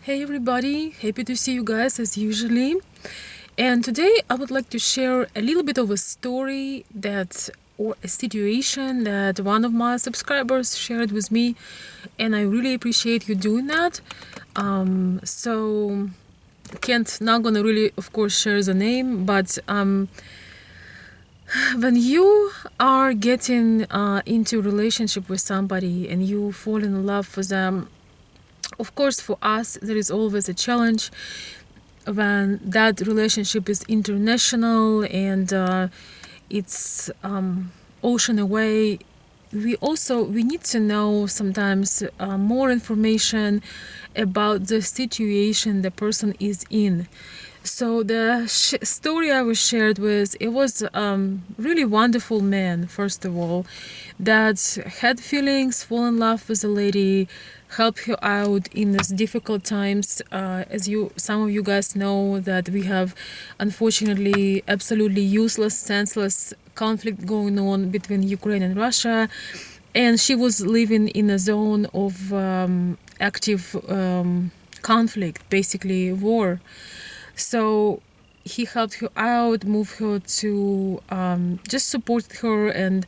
Hey everybody, happy to see you guys as usually. And today I would like to share a little bit of a story or a situation that one of my subscribers shared with me, and I really appreciate you doing that. So can't not gonna really of course share the name, but when you are getting into a relationship with somebody and you fall in love with them, of course for us there is always a challenge when that relationship is international and it's ocean away. We need to know sometimes more information about the situation the person is in. So the story I was shared with, it was really wonderful man, first of all, that had feelings, fall in love with a lady, help her out in these difficult times. Some of you guys know that we have, unfortunately, absolutely useless, senseless conflict going on between Ukraine and Russia, and she was living in a zone of active conflict, basically war. So he helped her out, moved her to just support her, and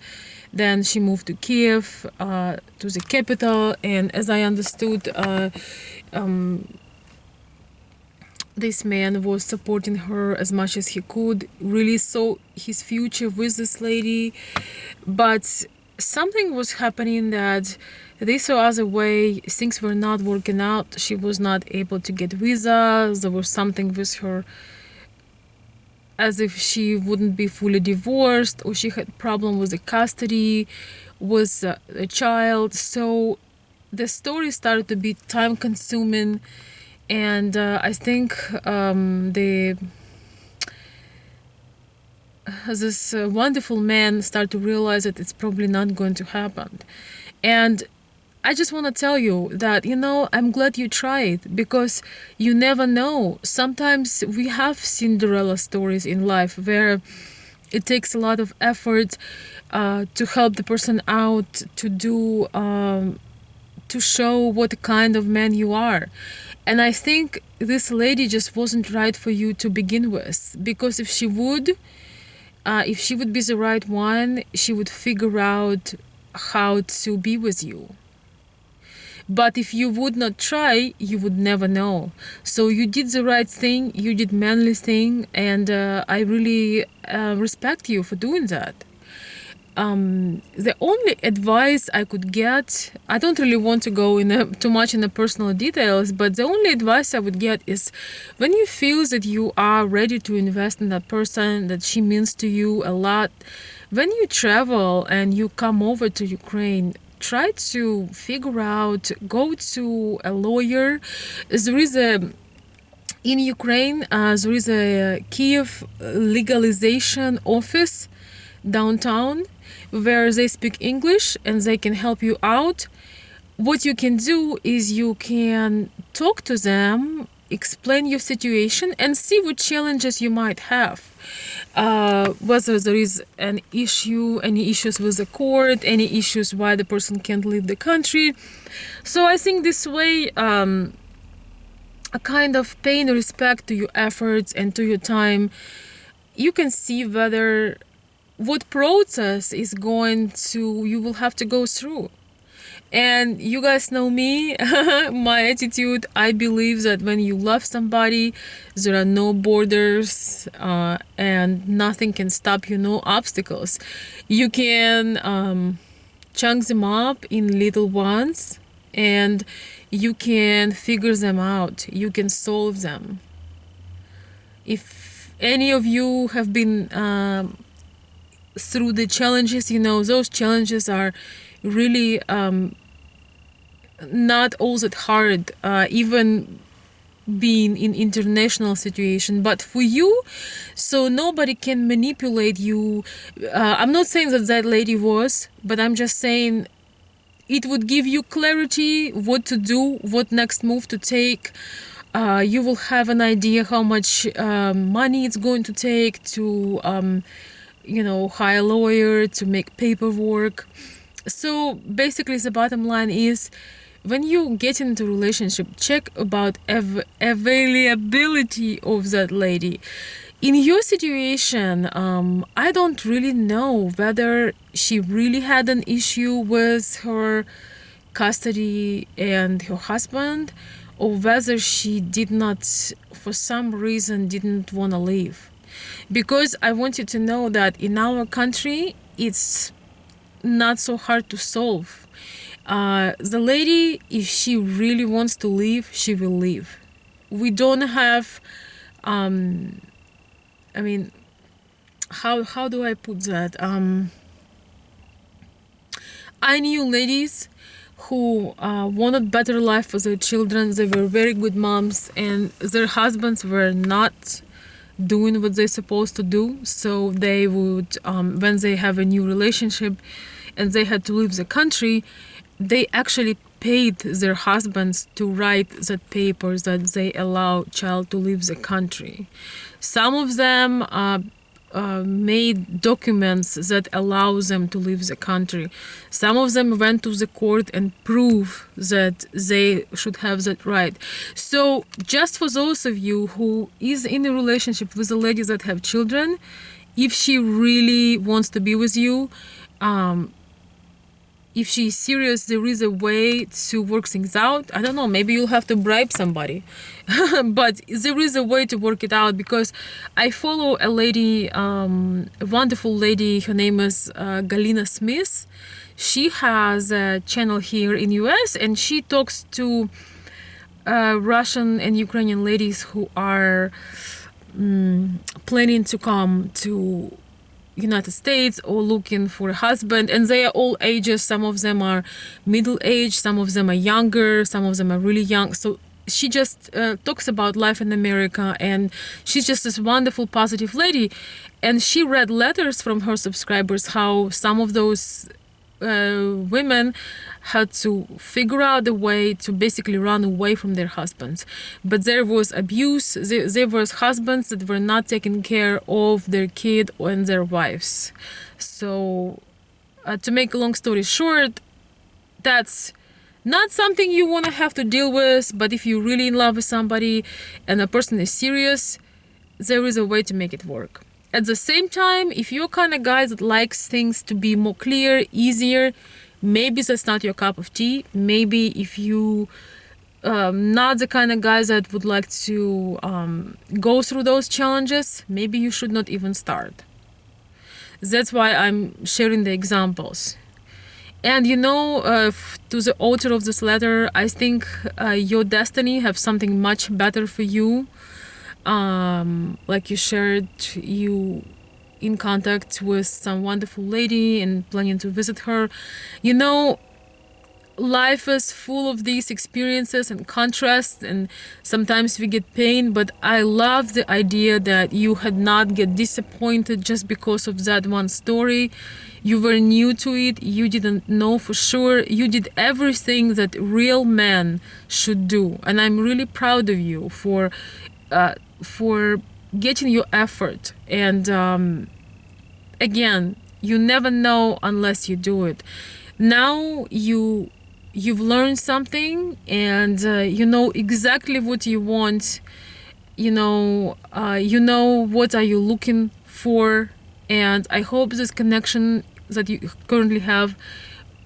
then she moved to Kiev, to the capital. And as I understood, this man was supporting her as much as he could, really saw his future with this lady. But something was happening that this or other way, things were not working out. She was not able to get visa. There was something with her, as if she wouldn't be fully divorced, or she had problem with the custody with a child. So the story started to be time consuming, and I think the this wonderful man started to realize that it's probably not going to happen. And I just want to tell you that, I'm glad you tried, because you never know. Sometimes we have Cinderella stories in life where it takes a lot of effort to help the person out, to show what kind of man you are. And I think this lady just wasn't right for you to begin with, because if she would be the right one, she would figure out how to be with you. But if you would not try, you would never know. So you did the right thing, you did manly thing, and I really respect you for doing that. The only advice I could get, I don't really want to go too much in the personal details, but the only advice I would get is, when you feel that you are ready to invest in that person, that she means to you a lot, when you travel and you come over to Ukraine, try to figure out, go to a lawyer. There is in Ukraine, there is a Kiev legalization office downtown where they speak English and they can help you out. What you can do is you can talk to them, explain your situation, and see what challenges you might have. Whether there is any issues with the court, any issues why the person can't leave the country. So I think this way, a kind of paying respect to your efforts and to your time, you can see whether what process you will have to go through. And you guys know me, my attitude. I believe that when you love somebody, there are no borders, and nothing can stop you, no obstacles. You can chunk them up in little ones, and you can figure them out. You can solve them. If any of you have been through the challenges, those challenges are really not all that hard, even being in international situation. But for you, so nobody can manipulate you. I'm not saying that lady was, but I'm just saying it would give you clarity what to do, what next move to take. You will have an idea how much money it's going to take to hire a lawyer, to make paperwork. So basically the bottom line is, when you get into a relationship, check about availability of that lady. In your situation, I don't really know whether she really had an issue with her custody and her husband, or whether she did not, for some reason, didn't want to leave. Because I want you to know that in our country, it's not so hard to solve. The lady, if she really wants to leave, she will leave. We don't have, I mean, how do I put that? I knew ladies who wanted better life for their children. They were very good moms, and their husbands were not doing what they're supposed to do. So they would, when they have a new relationship and they had to leave the country, they actually paid their husbands to write that papers that they allow child to leave the country. Some of them made documents that allow them to leave the country. Some of them went to the court and prove that they should have that right. So just for those of you who is in a relationship with the ladies that have children, if she really wants to be with you, if she's serious, there is a way to work things out. I don't know, maybe you'll have to bribe somebody. But there is a way to work it out, because I follow a lady, a wonderful lady, her name is Galina Smith. She has a channel here in US, and she talks to Russian and Ukrainian ladies who are planning to come to United States or looking for a husband, and they are all ages. Some of them are middle age, some of them are younger, some of them are really young. So she just talks about life in America, and she's just this wonderful, positive lady. And she read letters from her subscribers how some of those women had to figure out a way to basically run away from their husbands. But there was abuse. There was husbands that were not taking care of their kid and their wives. So to make a long story short, that's not something you want to have to deal with. But if you're really in love with somebody and a person is serious, there is a way to make it work. At the same time, if you're kind of guy that likes things to be more clear, easier, maybe that's not your cup of tea. Maybe if you not the kind of guys that would like to go through those challenges, maybe you should not even start. That's why I'm sharing the examples. And you know, to the author of this letter, I think your destiny have something much better for you. Like you shared, you in contact with some wonderful lady and planning to visit her. You know, life is full of these experiences and contrasts, and sometimes we get pain, but I love the idea that you had not get disappointed just because of that one story. You were new to it, you didn't know for sure, you did everything that real men should do, and I'm really proud of you for getting your effort. And again, you never know unless you do it. Now you've learned something, and you know exactly what you want. You know what are you looking for, and I hope this connection that you currently have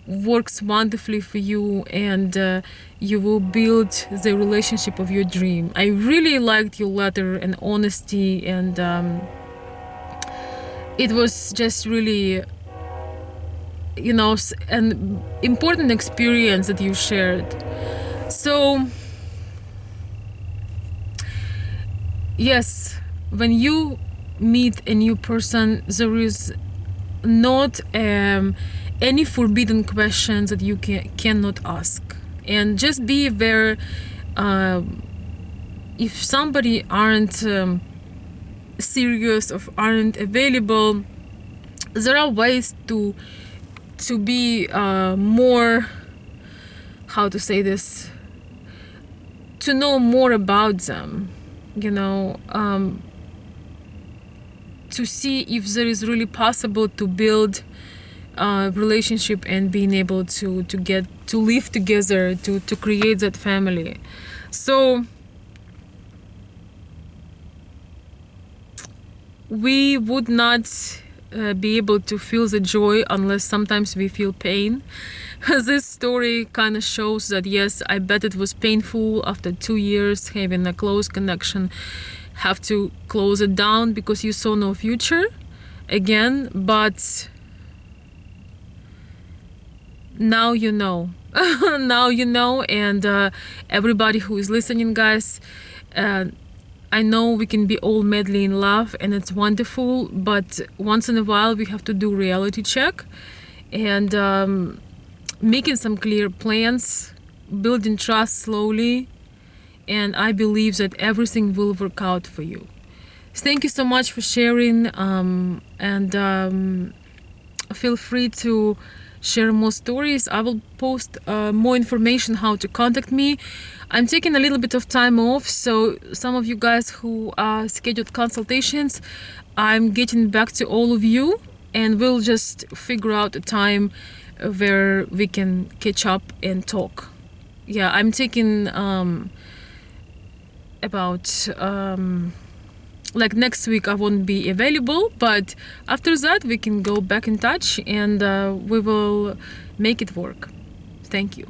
works wonderfully for you, and you will build the relationship of your dream. I really liked your letter and honesty, and it was just really, you know, an important experience that you shared. So yes, when you meet a new person, there is not any forbidden questions that you cannot ask. And just be aware, if somebody aren't serious or aren't available, there are ways to be more, how to say this, to know more about them, you know, to see if there is really possible to build a relationship and being able to get to live together, to create that family. So we would not be able to feel the joy unless sometimes we feel pain. This story kind of shows that yes, I bet it was painful after 2 years having a close connection, have to close it down because you saw no future again, but now you know. Now you know, and everybody who is listening, guys, I know we can be all madly in love and it's wonderful, but once in a while we have to do reality check and making some clear plans, building trust slowly, and I believe that everything will work out for you. Thank you so much for sharing, and feel free to share more stories. I will post more information how to contact me. I'm taking a little bit of time off, so some of you guys who are scheduled consultations, I'm getting back to all of you, and we'll just figure out a time where we can catch up and talk. Yeah, I'm taking about like next week I won't be available, but after that we can go back in touch and we will make it work. Thank you.